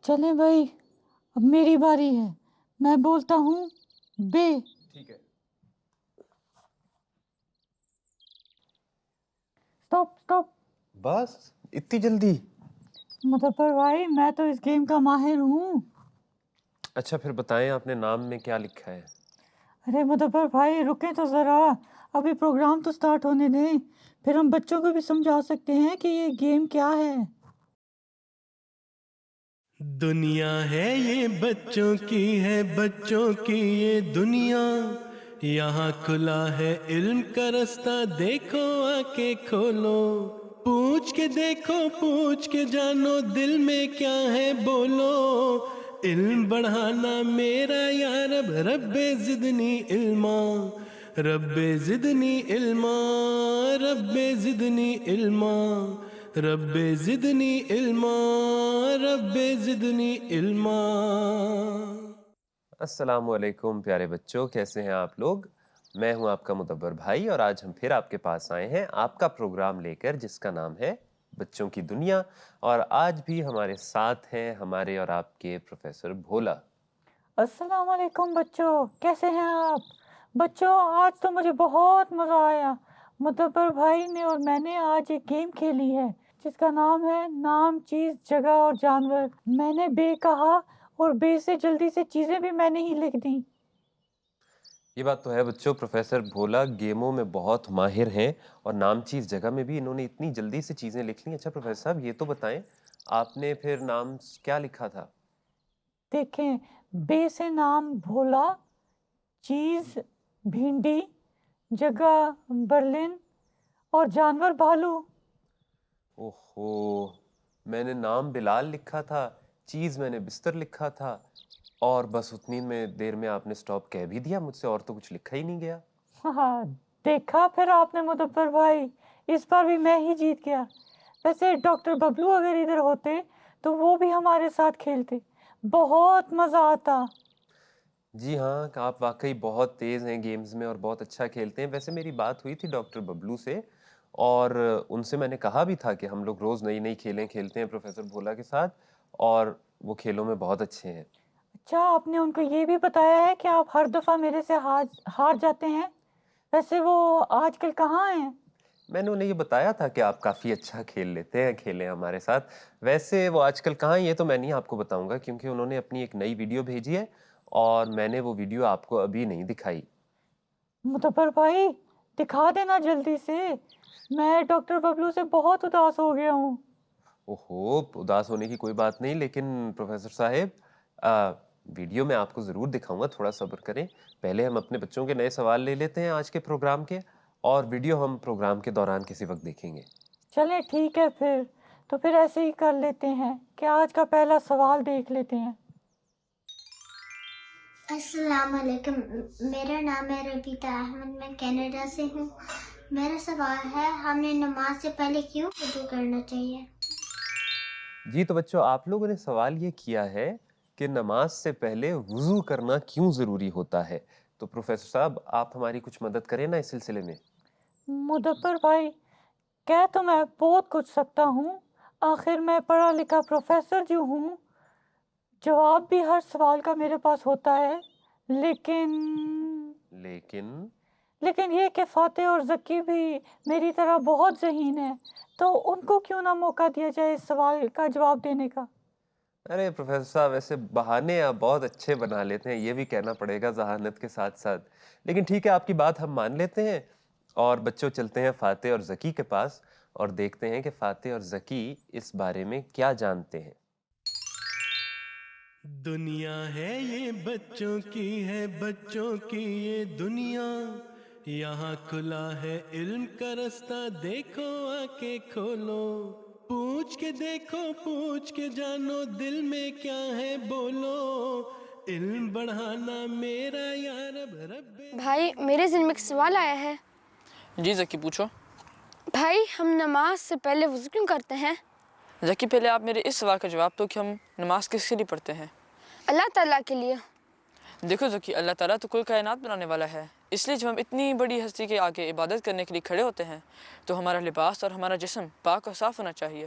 چلیں بھائی، اب میری باری ہے، میں بولتا ہوں بے۔ ٹھیک ہے۔ اسٹاپ۔ بس اتنی جلدی؟ مظفر بھائی میں تو اس گیم کا ماہر ہوں۔ اچھا پھر بتائیں آپ نے نام میں کیا لکھا ہے؟ ارے مظفر بھائی رکیں تو ذرا، ابھی پروگرام تو سٹارٹ ہونے دیں، پھر ہم بچوں کو بھی سمجھا سکتے ہیں کہ یہ گیم کیا ہے۔ دنیا ہے یہ بچوں کی ہے، بچوں کی یہ دنیا، یہاں کھلا ہے علم کا رستہ، دیکھو آ کے کھولو، پوچھ کے دیکھو پوچھ کے جانو، دل میں کیا ہے بولو، علم بڑھانا میرا یا رب، رب زدنی علما، رب زدنی علما، رب زدنی علما، رب زدنی علما، رب زدنی علما۔ السلام علیکم پیارے بچوں، کیسے ہیں آپ لوگ؟ میں ہوں آپ کا مدبر بھائی، اور آج ہم پھر آپ کے پاس آئے ہیں آپ کا پروگرام لے کر، جس کا نام ہے بچوں کی دنیا، اور آج بھی ہمارے ساتھ ہیں ہمارے اور آپ کے پروفیسر بھولا۔ السلام علیکم بچوں، کیسے ہیں آپ؟ بچوں آج تو مجھے بہت مزہ آیا، مدبر بھائی نے اور میں نے آج ایک گیم کھیلی ہے جس کا نام ہے نام، چیز، جگہ اور جانور۔ میں نے بے کہا اور بے سے جلدی سے چیزیں بھی میں نے ہی لکھ دیں۔ یہ بات تو ہے بچوں، پروفیسر بھولا گیموں میں بہت ماہر ہیں، اور نام چیز جگہ میں بھی انہوں نے اتنی جلدی سے چیزیں لکھ لیں۔ اچھا پروفیسر صاحب یہ تو بتائیں آپ نے پھر نام کیا لکھا تھا؟ دیکھیں، بے سے نام بھولا، چیز بھینڈی، جگہ برلن اور جانور بھالو۔ اوہو، میں نے نام بلال لکھا تھا، چیز میں نے بستر لکھا تھا، اور بس اتنی میں دیر میں آپ نے سٹاپ کہہ بھی دیا، مجھ سے اور تو کچھ لکھا ہی نہیں گیا۔ ہاں دیکھا پھر آپ نے مدبر بھائی، اس بار بھی میں ہی جیت گیا۔ ویسے ڈاکٹر ببلو اگر ادھر ہوتے تو وہ بھی ہمارے ساتھ کھیلتے، بہت مزہ آتا۔ جی ہاں، آپ واقعی بہت تیز ہیں گیمز میں اور بہت اچھا کھیلتے ہیں۔ ویسے میری بات ہوئی تھی ڈاکٹر ببلو سے، اور ان سے میں نے کہا بھی تھا کہ ہم لوگ روز نئی نئی کھیلیں کھیلتے ہیں پروفیسر بھولا کے ساتھ، اور وہ کھیلوں میں بہت اچھے ہیں۔ اچھا آپ نے ان کو یہ بھی بتایا ہے کہ آپ ہر دفعہ میرے سے ہار جاتے ہیں؟ ویسے وہ آج کل کہاں ہیں؟ میں نے انہیں یہ بتایا تھا کہ آپ کافی اچھا کھیل لیتے ہیں، کھیلیں ہمارے ساتھ۔ ویسے وہ آج کل کہاں ہیں یہ تو میں نہیں آپ کو بتاؤں گا، کیونکہ انہوں نے اپنی ایک نئی ویڈیو بھیجی ہے، اور میں نے وہ ویڈیو آپ کو ابھی نہیں دکھائی۔ مدبر بھائی دکھا دینا جلدی سے، میں ڈاکٹر ببلو سے بہت اداس ہو گیا ہوں۔ اوہو، اداس ہونے کی کوئی بات نہیں، لیکن پروفیسر صاحب ویڈیو میں آپ کو ضرور دکھاؤں گا، تھوڑا صبر کریں۔ پہلے ہم اپنے بچوں کے نئے سوال لے لیتے ہیں آج کے پروگرام کے، اور ویڈیو ہم پروگرام کے دوران کسی وقت دیکھیں گے۔ چلیں ٹھیک ہے پھر ایسے ہی کر لیتے ہیں کہ آج کا پہلا سوال دیکھ لیتے ہیں۔ السلام علیکم، میرا نام ہے ربیتا احمد، میں کینیڈا سے ہوں۔ میرا سوال ہے ہمیں نماز سے پہلے کیوں وضو کرنا چاہیے؟ جی تو بچوں، آپ لوگوں نے سوال یہ کیا ہے کہ نماز سے پہلے وضو کرنا کیوں ضروری ہوتا ہے، تو پروفیسر صاحب آپ ہماری کچھ مدد کریں نا اس سلسلے میں۔ مدبر بھائی کہہ تو میں بہت کچھ سکتا ہوں، آخر میں پڑھا لکھا پروفیسر جو ہوں، جواب بھی ہر سوال کا میرے پاس ہوتا ہے، لیکن یہ کہ فاتح اور ذکی بھی میری طرح بہت ذہین ہے، تو ان کو کیوں نہ موقع دیا جائے اس سوال کا جواب دینے کا۔ ارے پروفیسر صاحب ویسے بہانے آپ بہت اچھے بنا لیتے ہیں، یہ بھی کہنا پڑے گا ذہانت کے ساتھ ساتھ، لیکن ٹھیک ہے آپ کی بات ہم مان لیتے ہیں، اور بچوں چلتے ہیں فاتح اور ذکی کے پاس اور دیکھتے ہیں کہ فاتح اور ذکی اس بارے میں کیا جانتے ہیں۔ دنیا ہے یہ بچوں کی ہے، بچوں کی یہ دنیا، یہاں کھلا ہے علم کا رستہ، دیکھو آ کے کھولو، پوچھ کے دیکھو پوچھ کے جانو، دل میں کیا ہے بولو، علم بڑھانا میرا یا رب، رب۔ بھائی میرے ذہن میں ایک سوال آیا ہے۔ جی ذکی پوچھو۔ بھائی ہم نماز سے پہلے وضو کیوں کرتے ہیں؟ ذکی پہلے آپ میرے اس سوال کا جواب دو کہ ہم نماز کس کے لیے پڑھتے ہیں؟ اللہ تعالیٰ کے لیے۔ دیکھو ذکی، اللہ تعالیٰ تو کل کائنات بنانے والا ہے، اس لیے جب ہم اتنی بڑی ہستی کے آگے عبادت کرنے کے لیے کھڑے ہوتے ہیں تو ہمارا لباس اور ہمارا جسم پاک اور صاف ہونا چاہیے۔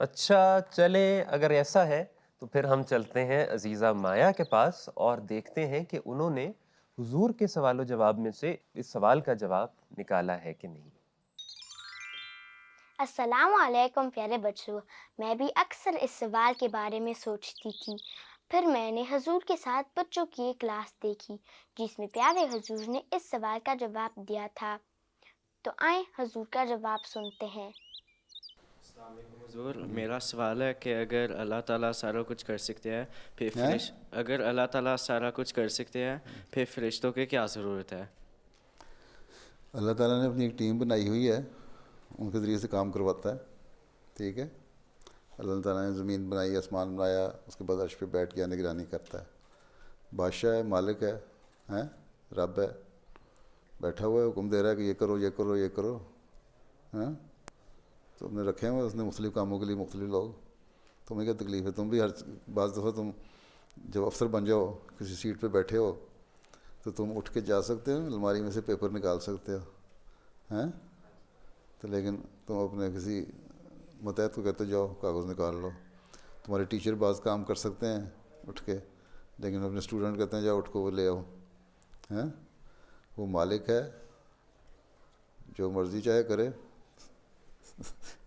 اچھا چلیں، اگر ایسا ہے تو پھر ہم چلتے ہیں عزیزہ مایا کے پاس اور دیکھتے ہیں کہ انہوں نے حضور کے سوال و جواب میں سے اس سوال کا جواب نکالا ہے کہ نہیں۔ السلام علیکم پیارے بچوں، میں بھی اکثر اس سوال کے بارے میں سوچتی تھی، پھر میں نے حضور کے ساتھ بچوں کی ایک کلاس دیکھی جس میں پیارے حضور نے اس سوال کا جواب دیا تھا، تو آئیں حضور کا جواب سنتے ہیں۔ حضور، میرا سوال ہے کہ اگر اللہ تعالیٰ سارا کچھ کر سکتے ہیں اگر اللہ تعالیٰ سارا کچھ کر سکتے ہیں پھر فرشتوں کی کیا ضرورت ہے؟ اللہ تعالیٰ نے اپنی ایک ٹیم بنائی ہوئی ہے، ان کے ذریعے سے کام کرواتا ہے، ٹھیک ہے۔ اللہ تعالیٰ نے زمین بنائی، آسمان بنایا، اس کے بعد عرش پہ بیٹھ کے نگرانی کرتا ہے، بادشاہ ہے، مالک ہے، رب ہے، بیٹھا ہوا ہے، حکم دے رہا ہے کہ یہ کرو یہ کرو یہ کرو، تو ہم نے رکھے ہوئے اس نے مختلف کاموں کے لیے مختلف لوگ۔ تمہیں کیا تکلیف ہے؟ تم بھی بعض دفعہ تم جب افسر بن جاؤ، کسی سیٹ پہ بیٹھے ہو تو تم اٹھ کے جا سکتے ہو، الماری میں سے پیپر نکال سکتے ہو، تو لیکن تم اپنے کسی متحد کو کہتے جاؤ کاغذ نکال لو۔ تمہارے ٹیچر بعض کام کر سکتے ہیں اٹھ کے، لیکن اپنے اسٹوڈنٹ کہتے ہیں جاؤ اٹھ کو وہ لے آؤ۔ وہ مالک ہے، جو مرضی چاہے کرے،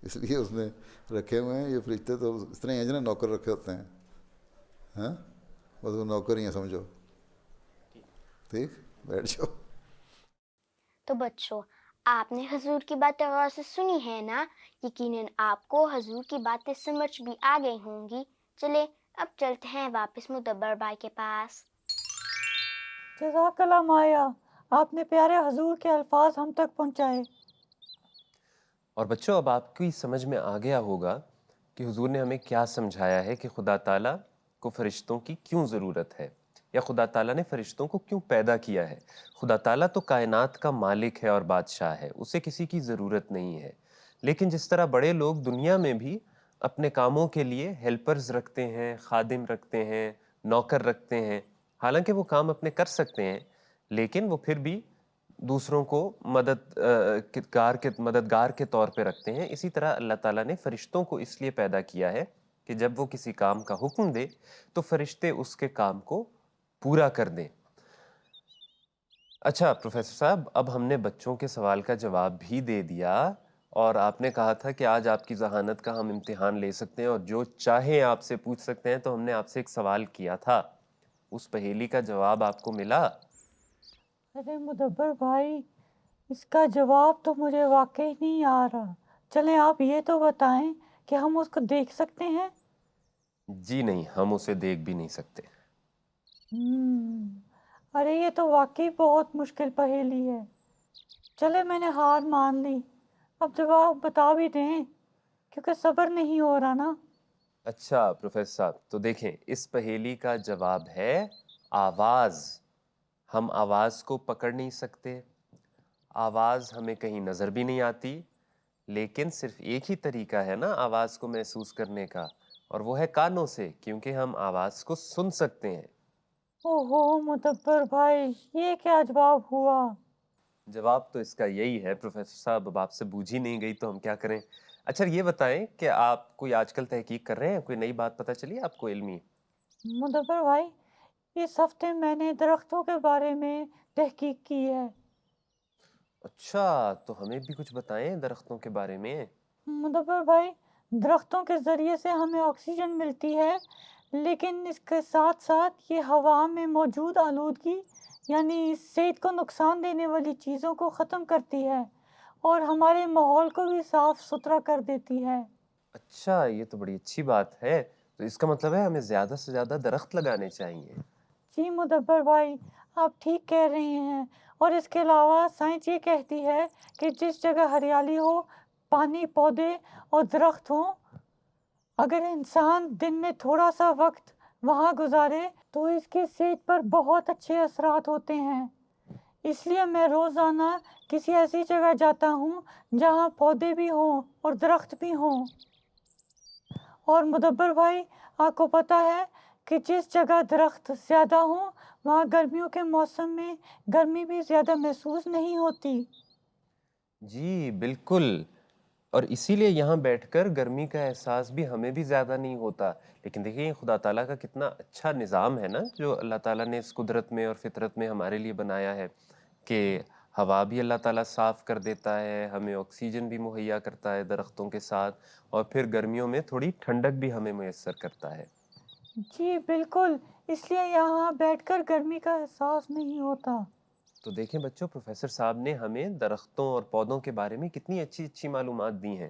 اس لیے اس نے رکھے ہوئے ہیں۔ یہ فرشتے تو اس طرح ہیں جنہیں نوکر رکھے ہوتے ہیں، بس وہ نوکر ہی ہیں سمجھو، ٹھیک، بیٹھ جاؤ۔ تو بچوں، آپ نے حضور کی باتیں غور سے سنی ہے نا؟ یقیناً آپ کو حضور کی باتیں سمجھ بھی آ گئی ہوں گی۔ چلے اب چلتے ہیں واپس مدبر بھائی کے پاس۔ جزاک اللہ مایا، آپ نے پیارے حضور کے الفاظ ہم تک پہنچائے۔ اور بچوں، اب آپ کی سمجھ میں آ گیا ہوگا کہ حضور نے ہمیں کیا سمجھایا ہے کہ خدا تعالیٰ کو فرشتوں کی کیوں ضرورت ہے، یا خدا تعالیٰ نے فرشتوں کو کیوں پیدا کیا ہے۔ خدا تعالیٰ تو کائنات کا مالک ہے اور بادشاہ ہے، اسے کسی کی ضرورت نہیں ہے۔ لیکن جس طرح بڑے لوگ دنیا میں بھی اپنے کاموں کے لیے ہیلپرز رکھتے ہیں، خادم رکھتے ہیں، نوکر رکھتے ہیں، حالانکہ وہ کام اپنے کر سکتے ہیں، لیکن وہ پھر بھی دوسروں کو مددگار کے طور پہ رکھتے ہیں، اسی طرح اللہ تعالیٰ نے فرشتوں کو اس لیے پیدا کیا ہے کہ جب وہ کسی کام کا حکم دے تو فرشتے اس کے کام کو پورا کر دیں۔ اچھا پروفیسر صاحب، اب ہم نے بچوں کے سوال کا جواب بھی دے دیا، اور آپ نے کہا تھا کہ آج آپ کی ذہانت کا ہم امتحان لے سکتے ہیں اور جو چاہیں آپ سے پوچھ سکتے ہیں، تو ہم نے آپ سے ایک سوال کیا تھا، اس پہیلی کا جواب آپ کو ملا؟ ارے مدبر بھائی، اس کا جواب تو مجھے واقعی نہیں آ رہا۔ چلیں آپ یہ تو بتائیں کہ ہم اس کو دیکھ سکتے ہیں؟ جی نہیں، ہم اسے دیکھ بھی نہیں سکتے۔ ارے یہ تو واقعی بہت مشکل پہیلی ہے۔ چلے میں نے ہار مان لی، اب جواب بتا بھی دیں کیونکہ صبر نہیں ہو رہا نا۔ اچھا پروفیسر صاحب، تو دیکھیں اس پہیلی کا جواب ہے آواز۔ ہم آواز کو پکڑ نہیں سکتے، آواز ہمیں کہیں نظر بھی نہیں آتی، لیکن صرف ایک ہی طریقہ ہے نا آواز کو محسوس کرنے کا، اور وہ ہے کانوں سے، کیونکہ ہم آواز کو سن سکتے ہیں۔ اوہو مدبر بھائی، یہ کیا جواب ہوا؟ جواب تو اس کا یہی ہے پروفیسر صاحب، اب آپ سے بوجھ ہی نہیں گئی تو ہم کیا کریں۔ اچھا یہ بتائیں کہ آپ کوئی آج کل تحقیق کر رہے ہیں، کوئی نئی بات پتہ چلی آپ کو علمی؟ مدبر بھائی، اس ہفتے میں نے درختوں کے بارے میں تحقیق کی ہے۔ اچھا، تو ہمیں بھی کچھ بتائیں درختوں کے بارے میں۔ مدبر بھائی، درختوں کے ذریعے سے ہمیں آکسیجن ملتی ہے، لیکن اس کے ساتھ ساتھ یہ ہوا میں موجود آلودگی یعنی صحت کو نقصان دینے والی چیزوں کو ختم کرتی ہے اور ہمارے ماحول کو بھی صاف ستھرا کر دیتی ہے۔ اچھا، یہ تو بڑی اچھی بات ہے، تو اس کا مطلب ہے ہمیں زیادہ سے زیادہ درخت لگانے چاہیے۔ جی مدبر بھائی، آپ ٹھیک کہہ رہے ہیں، اور اس کے علاوہ سائنس یہ کہتی ہے کہ جس جگہ ہریالی ہو، پانی، پودے اور درخت ہوں، اگر انسان دن میں تھوڑا سا وقت وہاں گزارے تو اس کی صحت پر بہت اچھے اثرات ہوتے ہیں۔ اس لیے میں روزانہ کسی ایسی جگہ جاتا ہوں جہاں پودے بھی ہوں اور درخت بھی ہوں۔ اور مدبر بھائی، آپ کو پتہ ہے کہ جس جگہ درخت زیادہ ہوں وہاں گرمیوں کے موسم میں گرمی بھی زیادہ محسوس نہیں ہوتی۔ جی بالکل، اور اسی لیے یہاں بیٹھ کر گرمی کا احساس بھی ہمیں بھی زیادہ نہیں ہوتا. لیکن دیکھیں یہ خدا تعالیٰ کا کتنا اچھا نظام ہے نا جو اللہ تعالیٰ نے اس قدرت میں اور فطرت میں ہمارے لیے بنایا ہے کہ ہوا بھی اللہ تعالیٰ صاف کر دیتا ہے، ہمیں آکسیجن بھی مہیا کرتا ہے درختوں کے ساتھ، اور پھر گرمیوں میں تھوڑی ٹھنڈک بھی ہمیں میسر کرتا ہے. جی بالکل، اس لیے یہاں بیٹھ کر گرمی کا احساس نہیں ہوتا. تو دیکھیں بچوں، پروفیسر صاحب نے ہمیں درختوں اور پودوں کے بارے میں کتنی اچھی اچھی معلومات دی ہیں.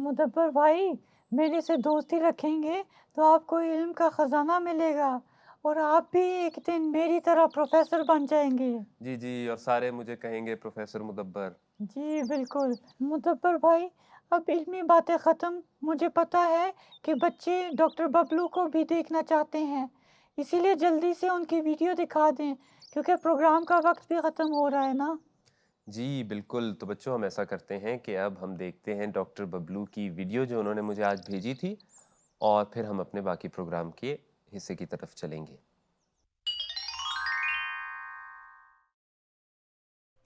مدبر بھائی، میرے سے دوستی رکھیں گے تو آپ کو علم کا خزانہ ملے گا اور آپ بھی ایک دن میری طرح پروفیسر بن جائیں گے. جی جی، اور سارے مجھے کہیں گے پروفیسر مدبر. جی بالکل. مدبر بھائی، اب علمی باتیں ختم. مجھے پتا ہے کہ بچے ڈاکٹر ببلو کو بھی دیکھنا چاہتے ہیں، اسی لیے جلدی سے ان کی ویڈیو دکھا دیں کیونکہ پروگرام کا وقت بھی ختم ہو رہا ہے نا. جی بالکل. تو بچوں ہم ایسا کرتے ہیں کہ اب ہم دیکھتے ہیں ڈاکٹر ببلو کی ویڈیو جو انہوں نے مجھے آج بھیجی تھی، اور پھر ہم اپنے باقی پروگرام کے حصے کی طرف چلیں گے.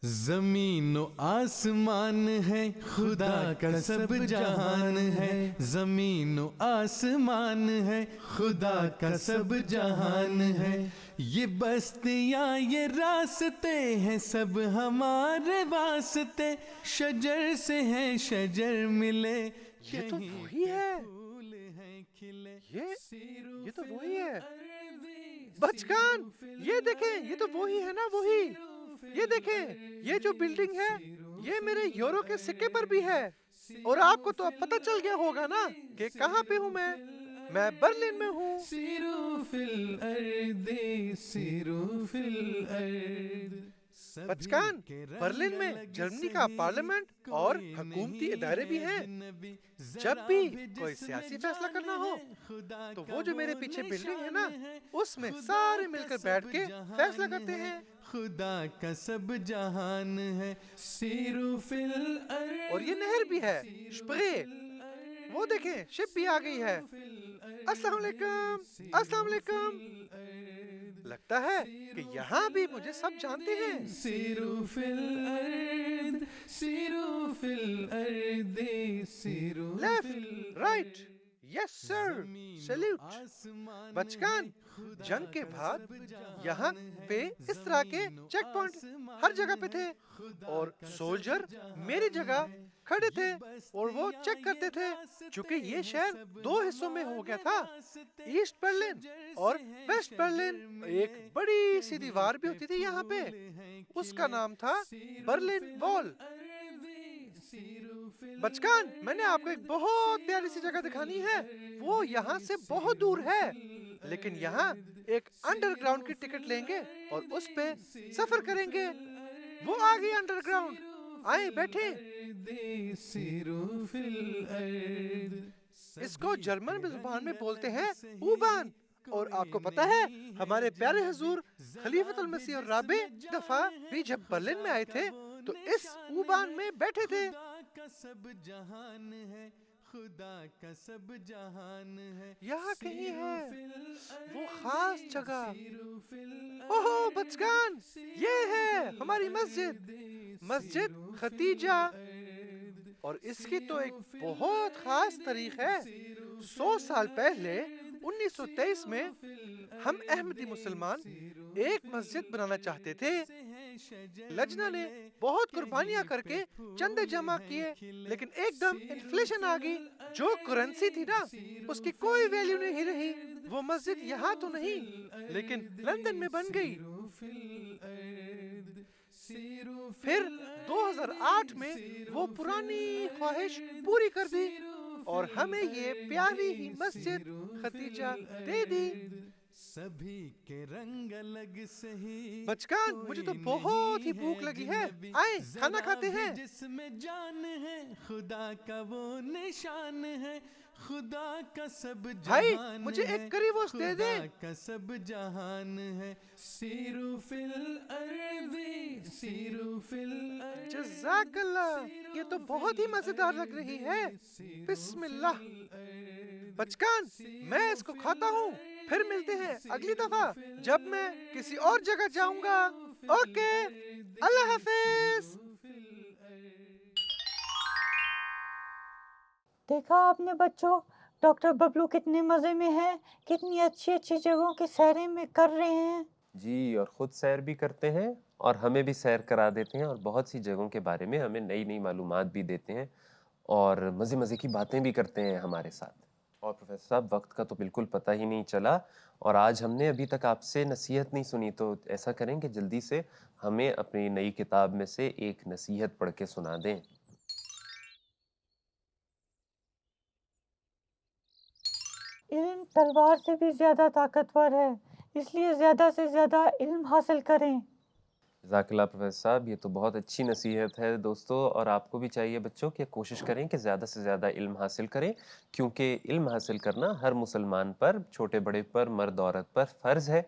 زمین و آسمان ہے خدا کا سب جہان ہے، زمین و آسمان ہے خدا کا سب جہان ہے، یہ بستیاں یہ راستے ہیں سب ہمارے واسطے، شجر سے ہیں شجر ملے. یہ تو وہی ہے، یہ تو وہی ہے بچکان. یہ دیکھیں، یہ تو وہی ہے نا، وہی. یہ دیکھیں، یہ جو بلڈنگ ہے یہ میرے یورو کے سکے پر بھی ہے. اور آپ کو تو اب پتہ چل گیا ہوگا نا کہ کہاں پہ ہوں میں برلن میں ہوں. سیروا فی الارض سیروا فی الارض. بچکان، برلن میں جرمنی کا پارلیمنٹ اور حکومتی ادارے بھی ہیں. جب بھی کوئی سیاسی فیصلہ کرنا ہو تو وہ جو میرے پیچھے بلڈنگ ہے نا اس میں سارے مل کر بیٹھ کے فیصلہ کرتے ہیں. خدا کا سب جہان ہے سیروا فی الارض. اور یہ نہر بھی ہے، شپرے. وہ دیکھیں، شپ بھی آ گئی ہے. السلام علیکم، السلام علیکم. لگتا ہے کہ یہاں بھی مجھے سب جانتے ہیں. سیروا فی الارض سیروا فی الارض سیروا لیفٹ، رائٹ، یس سر، سیلیوٹ. بچکان، جنگ کے بعد یہاں پہ اس طرح کے چیک پوائنٹ ہر جگہ پہ تھے اور سولجر میری جگہ کھڑے تھے اور وہ چیک کرتے تھے. چونکہ یہ شہر 2 حصوں میں ہو گیا تھا، ایسٹ برلن اور ویسٹ برلن. ایک بڑی سی دیوار بھی ہوتی تھی یہاں پہ، اس کا نام تھا برلن وال. بچکان، میں نے آپ کو ایک بہت پیاری سی جگہ دکھانی ہے. وہ یہاں سے بہت دور ہے، لیکن یہاں ایک انڈر گراؤنڈ کی ٹکٹ لیں گے اور اس پہ سفر کریں گے. وہ آ گئی انڈر گراؤنڈ، آئیں بیٹھیں. اس کو جرمن زبان میں بولتے ہیں اوبان. اور آپ کو پتا ہے ہمارے پیارے حضور خلیفۃ المسیح الرابع دفعہ بھی جب برلن میں آئے تھے تو اس اوبان میں بیٹھے تھے. کا سب جہان ہے خدا کا سب جہان ہے. یہاں کہیں ہے وہ خاص جگہ. اوہ بچگان، یہ ہے ہماری مسجد، مسجد ختیجہ. اور اس کی تو ایک بہت خاص تاریخ ہے. 100 سال پہلے 1923 میں ہم احمدی مسلمان ایک مسجد بنانا چاہتے تھے. لجنہ نے بہت قربانیاں کر کے چندے جمع کیے، لیکن ایک دم انفلیشن آ گئی. جو کرنسی تھی نا اس کی کوئی ویلیو نہیں رہی. وہ مسجد یہاں تو نہیں لیکن لندن میں بن گئی. پھر 2008 میں وہ پرانی خواہش پوری کر دی اور ہمیں یہ پیاری ہی مسجد ختیجہ دے دی. سبھی کے رنگ الگ سہی. بچکان، مجھے تو بہت ہی بھوک لگی ہے، آئیں کھانا کھاتے ہیں. جس میں جان ہے خدا کا وہ نشان ہے، خدا کا سب بھائی جہان مجھے ہے ایک کری گوشت دے دیں. خدا کا سب جہان ہے سیروا فی الارض سیروا فی الارض. جزاک اللہ، یہ تو بہت ہی مزیدار لگ رہی ہے. بسم اللہ. بچکان، میں اس کو کھاتا ہوں. پھر ملتے ہیں اگلی دفعہ جب میں کسی اور جگہ جاؤں گا. اوکے، اللہ حافظ. دیکھا آپ نے بچوں، ڈاکٹر ببلو کتنے مزے میں ہیں، کتنی اچھی اچھی جگہوں کی سیریں میں کر رہے ہیں۔ جی، اور خود سیر بھی کرتے ہیں اور ہمیں بھی سیر کرا دیتے ہیں اور بہت سی جگہوں کے بارے میں ہمیں نئی نئی معلومات بھی دیتے ہیں اور مزے مزے کی باتیں بھی کرتے ہیں ہمارے ساتھ۔ اور پروفیسر صاحب وقت کا تو بالکل پتہ ہی نہیں چلا، اور آج ہم نے ابھی تک آپ سے نصیحت نہیں سنی، تو ایسا کریں کہ جلدی سے ہمیں اپنی نئی کتاب میں سے ایک نصیحت پڑھ کے سنا دیں۔ علم تلوار سے بھی زیادہ طاقتور ہے، اس لیے زیادہ سے زیادہ علم حاصل کریں۔ جزاک اللہ پروفیسر صاحب، یہ تو بہت اچھی نصیحت ہے دوستو، اور آپ کو بھی چاہیے بچوں کہ کوشش کریں کہ زیادہ سے زیادہ علم حاصل کریں، کیونکہ علم حاصل کرنا ہر مسلمان پر، چھوٹے بڑے پر، مرد عورت پر فرض ہے،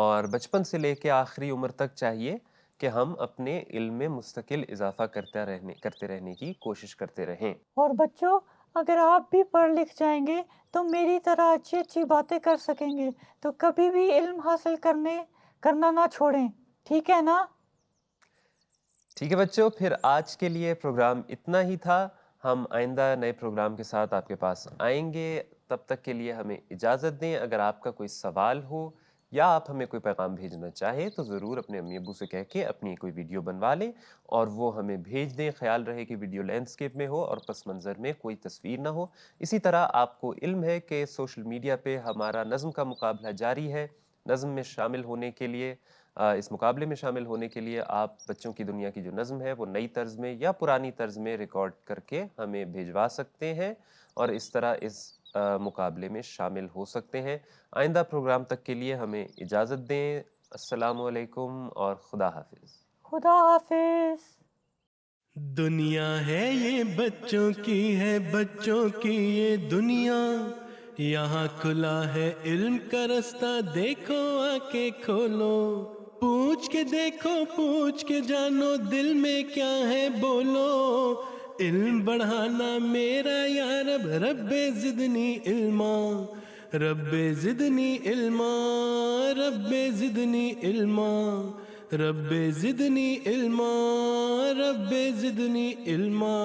اور بچپن سے لے کے آخری عمر تک چاہیے کہ ہم اپنے علم میں مستقل اضافہ کرتے رہنے کی کوشش کرتے رہیں۔ اور بچوں، اگر آپ بھی پڑھ لکھ جائیں گے تو میری طرح اچھی اچھی باتیں کر سکیں گے، تو کبھی بھی علم حاصل کرنا نہ چھوڑیں، ٹھیک ہے نا؟ ٹھیک ہے بچوں، پھر آج کے لیے پروگرام اتنا ہی تھا، ہم آئندہ نئے پروگرام کے ساتھ آپ کے پاس آئیں گے، تب تک کے لیے ہمیں اجازت دیں۔ اگر آپ کا کوئی سوال ہو یا آپ ہمیں کوئی پیغام بھیجنا چاہیں تو ضرور اپنے امی ابو سے کہہ کے اپنی کوئی ویڈیو بنوا لیں اور وہ ہمیں بھیج دیں۔ خیال رہے کہ ویڈیو لینڈسکیپ میں ہو اور پس منظر میں کوئی تصویر نہ ہو۔ اسی طرح آپ کو علم ہے کہ سوشل میڈیا پہ ہمارا نظم کا مقابلہ جاری ہے۔ نظم میں شامل ہونے کے لیے، اس مقابلے میں شامل ہونے کے لیے آپ بچوں کی دنیا کی جو نظم ہے وہ نئی طرز میں یا پرانی طرز میں ریکارڈ کر کے ہمیں بھیجوا سکتے ہیں اور اس طرح اس مقابلے میں شامل ہو سکتے ہیں۔ آئندہ پروگرام تک کے لیے ہمیں اجازت دیں۔ السلام علیکم اور خدا حافظ۔ خدا حافظ۔ دنیا ہے یہ بچوں کی ہے، بچوں کی یہ دنیا، یہاں کھلا ہے علم کا رستہ، دیکھو آ کے کھولو، پوچھ کے دیکھو، پوچھ کے جانو، دل میں کیا ہے بولو، علم بڑھانا میرا یا رب، رب زدنی علما، رب زدنی علما، رب زدنی علما، رب زدنی علما، رب زدنی علما۔